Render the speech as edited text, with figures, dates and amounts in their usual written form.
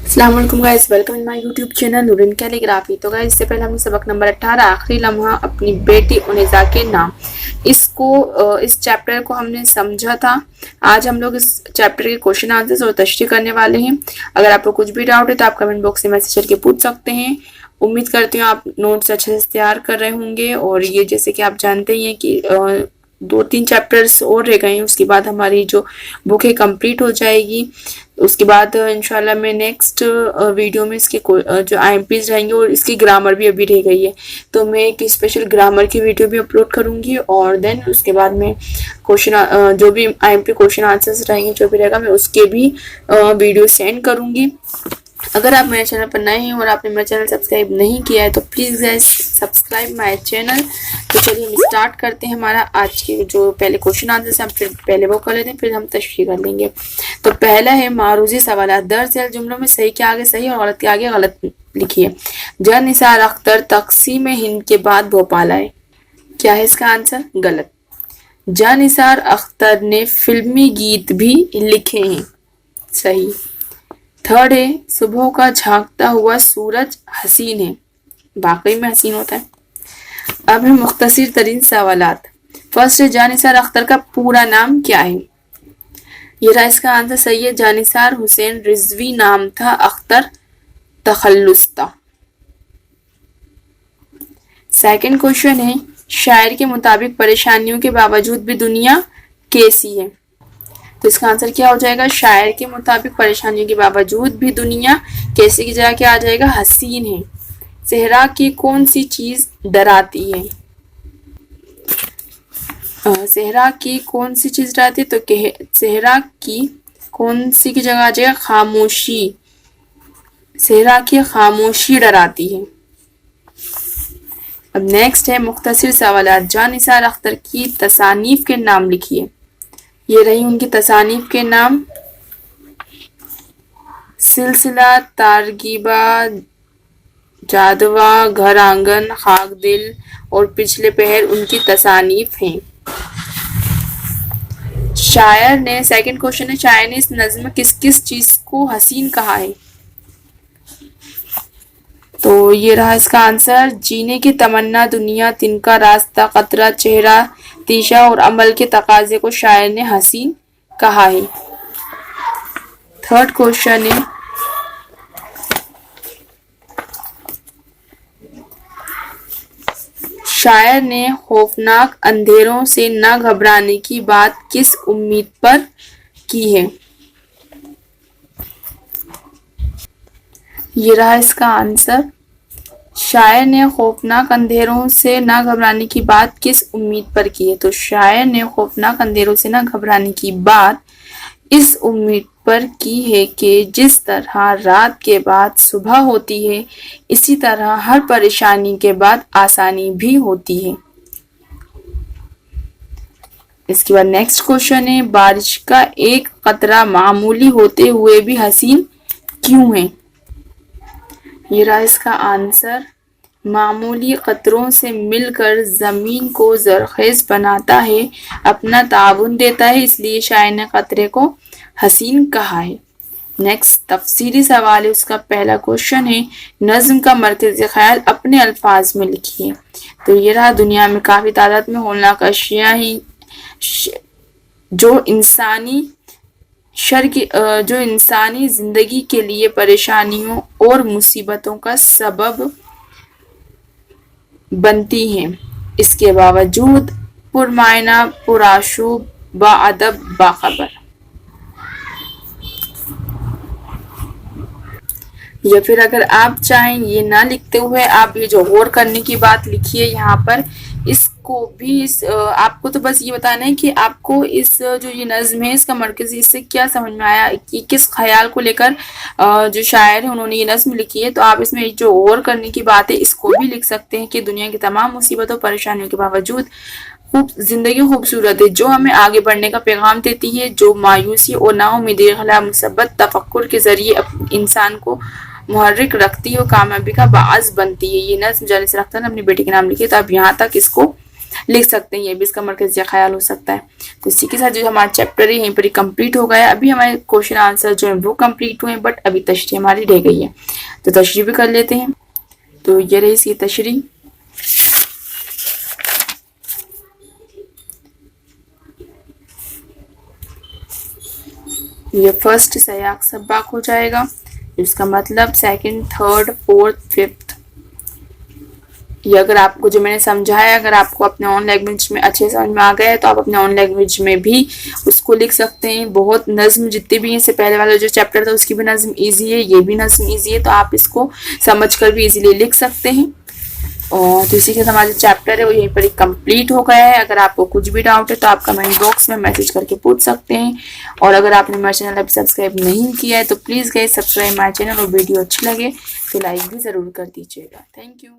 अस्सलाम वालेकुम guys, welcome in my YouTube channel Noorin calligraphy. तो गाइस इससे पहले हमने सबक नंबर 18 आखिरी लम्हा अपनी बेटी उनेजा के नाम इस चैप्टर को हमने समझा था। आज हम लोग इस चैप्टर के क्वेश्चन आंसर्स और तशरीह करने वाले हैं। अगर आपको कुछ भी डाउट है तो आप कमेंट बॉक्स में मैसेज करके पूछ सकते हैं। उम्मीद करती हूँ आप नोट्स अच्छे से तैयार कर रहे होंगे। और ये जैसे कि आप जानते ही हैं कि 2-3 चैप्टर्स और रह गए हैं, उसके बाद हमारी जो बुक है कंप्लीट हो जाएगी। उसके बाद इंशाल्लाह मैं नेक्स्ट वीडियो में इसके जो IMPs रहेंगे और इसकी ग्रामर भी अभी रह गई है, तो मैं एक स्पेशल ग्रामर की वीडियो भी अपलोड करूंगी। और देन उसके बाद मैं क्वेश्चन जो भी IMP क्वेश्चन आंसर्स रहेंगे जो भी रहेगा मैं उसके भी वीडियो सेंड करूंगी। अगर आप मेरे चैनल पर नए हैं और आपने मेरा चैनल सब्सक्राइब नहीं किया है तो please guys subscribe my channel. तो चलिए हम स्टार्ट करते हैं हमारा आज के जो पहले क्वेश्चन आंसर हम फिर पहले वो कर लेते हैं, फिर हम तशरीह कर लेंगे। तो पहला है मारूजी सवाल, दरअसल जुमलों में सही के आगे सही और गलत के आगे गलत लिखिए। जन निसार अख्तर तकसीम हिंद के बाद भोपाल आए। क्या है इसका आंसर? गलत। जन निसार अख्तर ने फिल्मी गीत भी लिखे हैं। सही। थर्ड है सुबह का झांकता हुआ सूरज हसीन है। वाकई में हसीन होता है। अब है मुख्तसर तरीन सवालात। फर्स्ट है जानिसार अख्तर का पूरा नाम क्या है? ये रहा इसका आंसर। सही है, जानिसार हुसैन रिजवी नाम था, अख्तर तखल्लुस था। सेकंड क्वेश्चन है शायर के मुताबिक परेशानियों के बावजूद भी दुनिया कैसी है? तो इसका आंसर क्या हो जाएगा? शायर के मुताबिक परेशानियों के बावजूद भी दुनिया कैसी की जगह क्या आ जाएगा? हसीन है। सेहरा की कौन सी चीज डराती है? सेहरा की कौन सी चीज डराती है? तो सेहरा की कौन सी की जगह आ जाएगा? खामोशी। सेहरा की खामोशी डराती है। अब नेक्स्ट है मुख्तसर सवाल, जान निसार अख्तर की तसानीफ के नाम लिखिए। ये रही उनकी तसानीफ के नाम। सिलसिला, तारगीबा, जादवा, घर आंगन, खाक दिल और पिछले पहर उनकी तसानीफ हैं। शायर ने, सेकंड क्वेश्चन है, शायर ने इस नज्म में किस किस चीज को हसीन कहा है? तो ये रहा इसका आंसर। जीने की तमन्ना, दुनिया, तिनका रास्ता, कतरा, चेहरा, तीशा और अमल के तकाजे को शायर ने हसीन कहा है। थर्ड क्वेश्चन है शायर ने खौफनाक अंधेरों से न घबराने की बात किस उम्मीद पर की है? ये रहा इसका आंसर। शायर ने खौफनाक अंधेरों से न घबराने की बात किस उम्मीद पर की है? तो शायर ने खौफनाक अंधेरों से न घबराने की बात इस उम्मीद पर की है कि जिस तरह रात के बाद सुबह होती है, इसी तरह हर परेशानी के बाद आसानी भी होती है। इसके बाद नेक्स्ट क्वेश्चन है, बारिश का एक कतरा मामूली होते हुए भी हसीन क्यों है? ये रहा इसका आंसर। मामूली कतरों से मिलकर जमीन को जरखेज बनाता है, अपना ताउन देता है, इसलिए शायर ने कतरे को हसीन कहा है। नेक्स्ट तफसीली सवाल है, उसका पहला क्वेश्चन है, नज्म का मरकजी ख्याल अपने अल्फाज में लिखिए। तो ये रहा, दुनिया में काफी तादाद में होलनाक अशिया ही जो इंसानी जिंदगी के लिए परेशानियों और मुसीबतों का सबब बनती हैं, इसके बावजूद पुरमायना, पुराशु, बाअदब, बाखबर। या फिर अगर आप चाहें ये ना लिखते हुए आप ये जो गौर करने की बात लिखिए यहाँ पर, इसको भी आपको तो बस ये बताना है कि आपको इस जो ये नज्म है इसका मरकजी इससे क्या समझ में आया कि किस ख्याल को लेकर जो शायर है उन्होंने ये नज्म लिखी है। तो आप इसमें जो गौर करने की बात है इसको भी लिख सकते हैं कि दुनिया की तमाम मुसीबतों परेशानियों के बावजूद जिंदगी खूबसूरत है, जो हमें आगे बढ़ने का पैगाम देती है, जो मायूसी और नाउमीदी के खिलाफ मुसब्बत तफक्कुर के जरिए इंसान को मुहर्रिक रखती है और कामयाबी का बाअस बनती है। ये नज्म जानिसार अख्तर ने अपनी बेटी के नाम लिखी। तो आप यहाँ तक इसको लिख सकते हैं, ये भी इसका मरकज़ी ख्याल हो सकता है। तो इसी के साथ जो हमारा चैप्टर है यहीं पर ही कंप्लीट हो गया है। अभी हमारे क्वेश्चन आंसर जो है वो कंप्लीट हुए हैं, बट अभी तशरीह हमारी रह गई है, तो तशरीह भी कर लेते हैं। तो ये रही इसकी तशरीह। ये फर्स्ट सयाक सबाक हो जाएगा, इसका मतलब सेकंड, थर्ड, फोर्थ, फिफ्थ। ये अगर आपको जो मैंने समझाया, अगर आपको अपने ऑन लैंग्वेज में अच्छे समझ में आ गया है तो आप अपने ऑन लैंग्वेज में भी उसको लिख सकते हैं। बहुत नज़्म जितने भी हैं, इससे पहले वाला जो चैप्टर था उसकी भी नज़्म ईजी है, ये भी नज़्म ईजी है, तो आप इसको समझ कर भी ईजीली लिख सकते हैं। और तो इसी के साथ हमारा जो चैप्टर है वो यहीं पर ही कंप्लीट हो गया है। अगर आपको कुछ भी डाउट है तो आप कमेंट बॉक्स में मैसेज करके पूछ सकते हैं। और अगर आपने मेरा चैनल अभी सब्सक्राइब नहीं किया है तो please guys subscribe my channel, और वीडियो अच्छी लगे तो लाइक भी ज़रूर कर दीजिएगा। Thank you.